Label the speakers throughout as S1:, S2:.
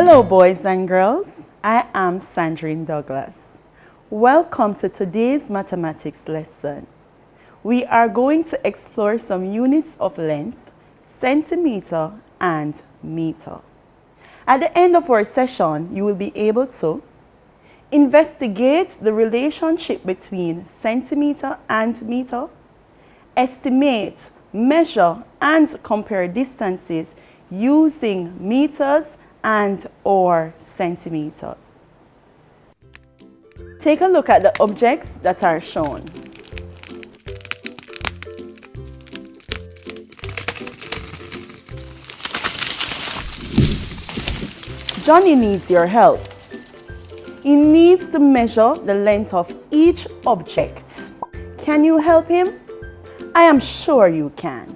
S1: Hello boys and girls, I am Sandrine Douglas. Welcome to today's mathematics lesson. We are going to explore some units of length, centimeter and meter. At the end of our session, you will be able to investigate the relationship between centimeter and meter, estimate, measure and compare distances using meters and or centimeters. Take a look at the objects that are shown. Johnny needs your help. He needs to measure the length of each object. Can you help him? I am sure you can.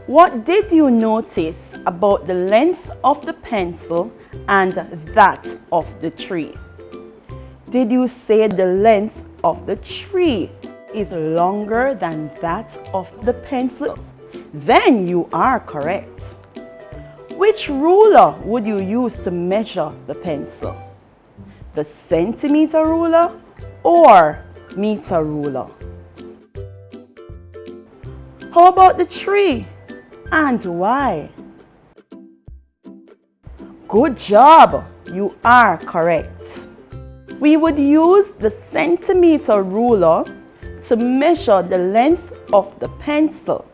S1: What did you notice about the length of the pencil and that of the tree? Did you say the length of the tree is longer than that of the pencil? Then you are correct. Which ruler would you use to measure the pencil? The centimeter ruler or meter ruler? How about the tree? And why? Good job! You are correct. We would use the centimeter ruler to measure the length of the pencil,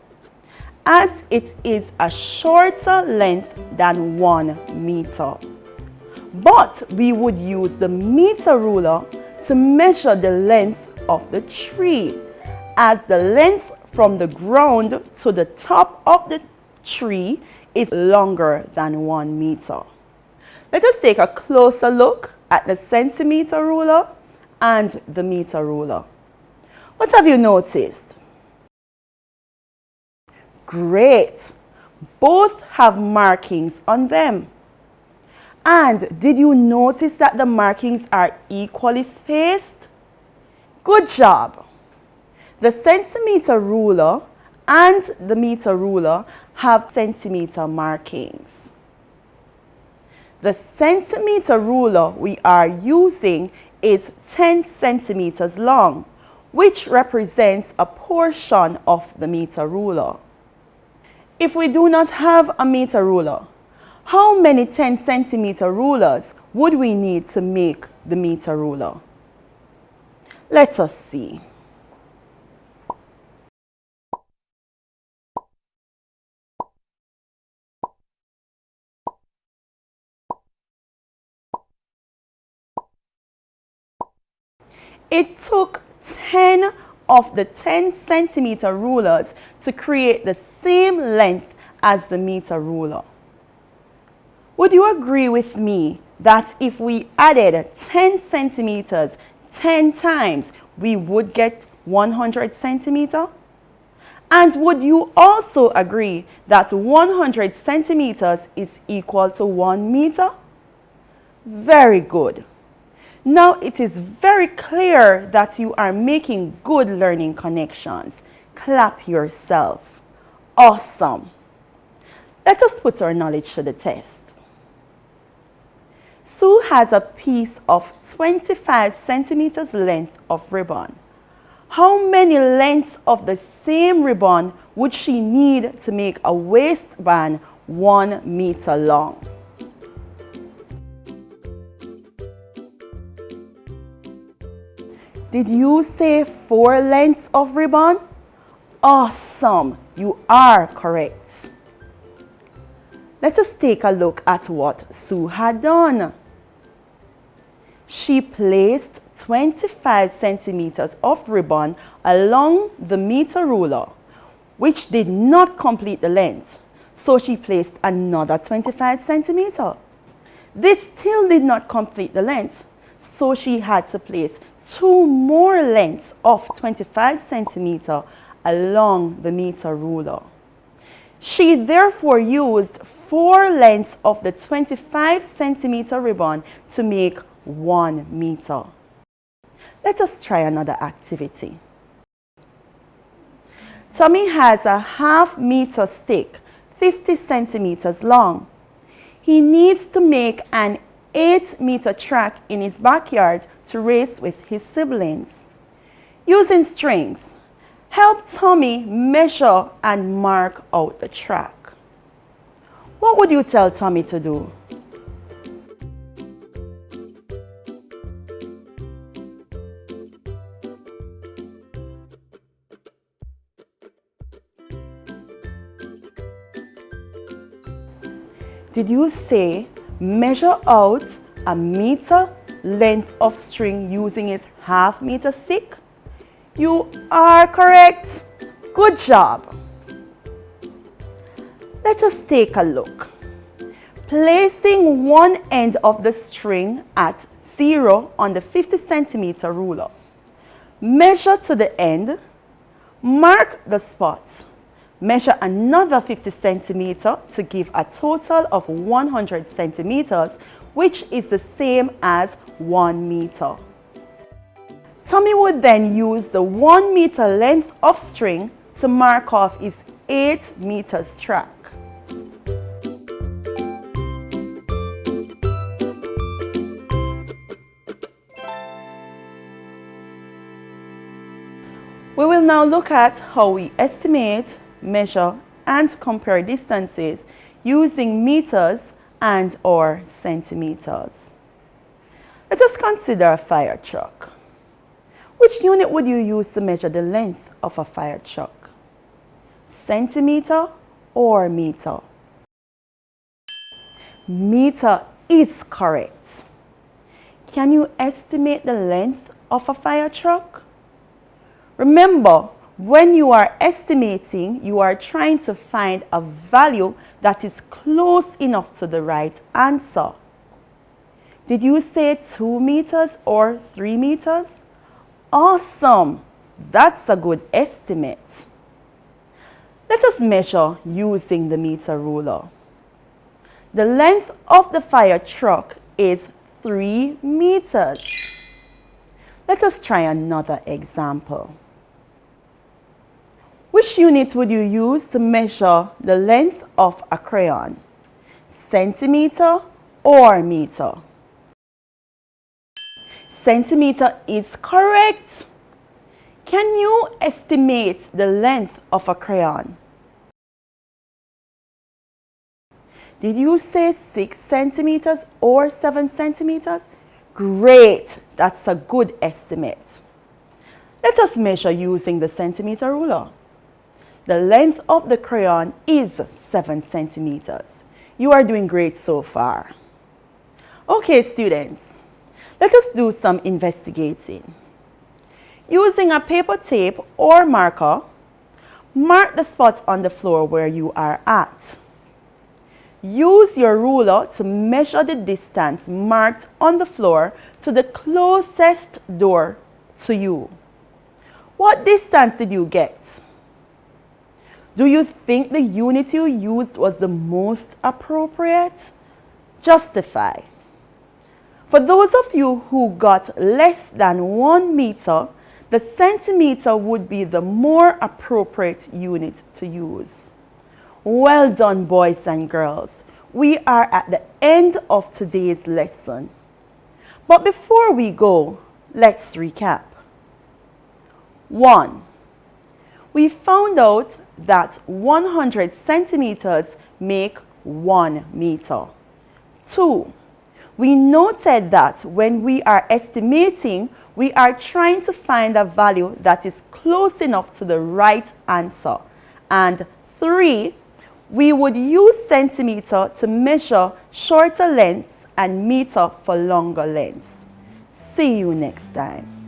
S1: as it is a shorter length than 1 meter. But we would use the meter ruler to measure the length of the tree, as the length from the ground to the top of the tree is longer than 1 meter. Let us take a closer look at the centimeter ruler and the meter ruler. What have you noticed? Great! Both have markings on them. And did you notice that the markings are equally spaced? Good job! The centimeter ruler and the meter ruler have centimeter markings. The centimeter ruler we are using is 10 centimeters long, which represents a portion of the meter ruler. If we do not have a meter ruler, how many 10 centimeter rulers would we need to make the meter ruler? Let us see. It took 10 of the 10 centimeter rulers to create the same length as the meter ruler. Would you agree with me that if we added 10 centimeters 10 times, we would get 100 centimeters? And would you also agree that 100 centimeters is equal to 1 meter? Very good. Now it is very clear that you are making good learning connections. Clap yourself. Awesome. Let us put our knowledge to the test. Sue has a piece of 25 centimeters length of ribbon. How many lengths of the same ribbon would she need to make a waistband 1 meter long? Did you say 4 lengths of ribbon? Awesome! You are correct. Let us take a look at what Sue had done. She placed 25 centimeters of ribbon along the meter ruler, which did not complete the length. So she placed another 25 centimeters. This still did not complete the length, so she had to place 2 more lengths of 25 centimeters along the meter ruler. She therefore used 4 lengths of the 25 centimeter ribbon to make 1 meter. Let us try another activity. Tommy has a half meter stick 50 centimeters long. He needs to make an 8-meter track in his backyard to race with his siblings. Using strings, help Tommy measure and mark out the track. What would you tell Tommy to do? Did you say measure out a meter length of string using his half-meter stick? You are correct. Good job. Let us take a look. Placing one end of the string at 0 on the 50 centimeter ruler. Measure to the end. Mark the spot. Measure another 50 centimeter to give a total of 100 centimeters, which is the same as 1 meter. Tommy would then use the 1 meter length of string to mark off his 8 meters track. We will now look at how we estimate, measure, and compare distances using meters and or centimeters. Let us consider a fire truck. Which unit would you use to measure the length of a fire truck? Centimeter or meter? Meter is correct. Can you estimate the length of a fire truck? Remember, when you are estimating, you are trying to find a value that is close enough to the right answer. Did you say 2 meters or 3 meters? Awesome! That's a good estimate. Let us measure using the meter ruler. The length of the fire truck is 3 meters. Let us try another example. Which unit would you use to measure the length of a crayon? Centimeter or meter? Centimeter is correct. Can you estimate the length of a crayon? Did you say 6 centimeters or 7 centimeters? Great, that's a good estimate. Let us measure using the centimeter ruler. The length of the crayon is 7 centimeters. You are doing great so far. Okay, students, let us do some investigating. Using a paper tape or marker, mark the spots on the floor where you are at. Use your ruler to measure the distance marked on the floor to the closest door to you. What distance did you get? Do you think the unit you used was the most appropriate? Justify. For those of you who got less than 1 meter, the centimeter would be the more appropriate unit to use. Well done, boys and girls. We are at the end of today's lesson. But before we go, let's recap. 1. We found out that 100 centimeters make 1 meter. 2. We noted that when we are estimating, we are trying to find a value that is close enough to the right answer. And 3, we would use centimeter to measure shorter lengths and meter for longer lengths. See you next time.